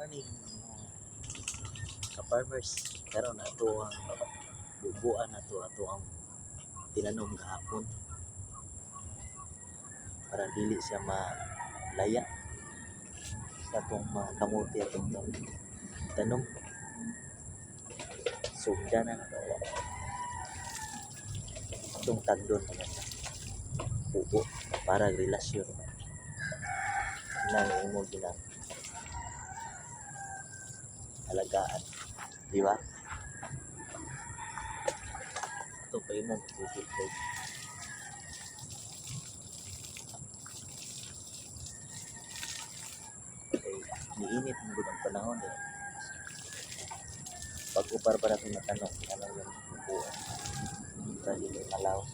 morning ka-farmers. Karon ato ang bubuan ato ang tinanom gahapon para dili siya malaya sa atong mga kamote atong tanom. Sugda na itong tagdon naman na bubo para relasyon nang imo ginang alagaan, di ba? Ito pa imo bubog ko. Niinit mo ang panahon eh. Pag-upar pa natin matanong ano yung bubuan para dili malaw.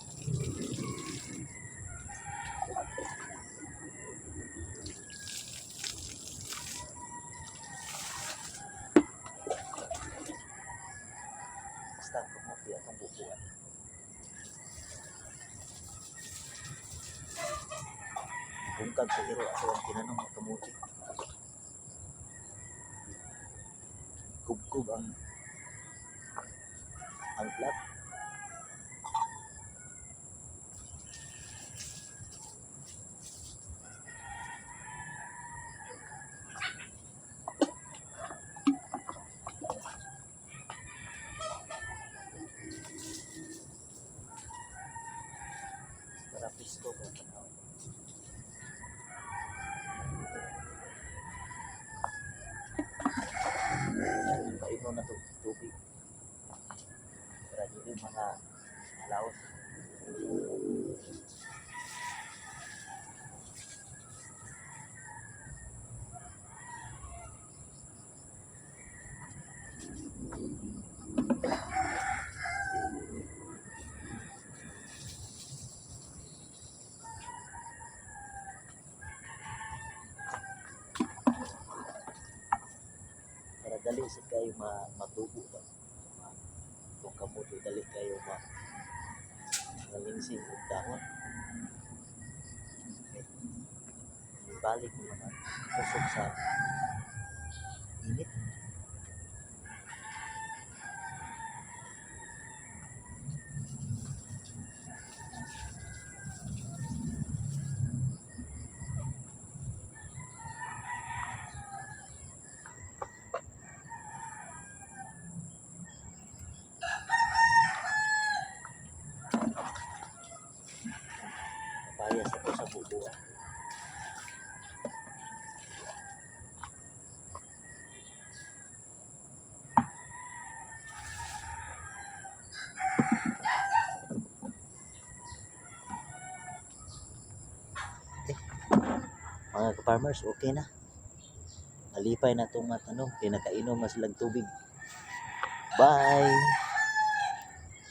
Basta kamote atong bubuan. Bungkag sa hiro ato ang tinanong ng kamote. Kubkub ang plat. Para pisko ko panahon. Paino na tubig para dili mga laos. Para dali sa kayo matubo ba? Kung kamote dali kayo nalingsing og dahon. Balik mo naman kusog sa init. Bias ako sa bubuan. Mga ka-farmers, okay na. Nalipay na itong matanong. Pinakainom na silang tubig. Bye!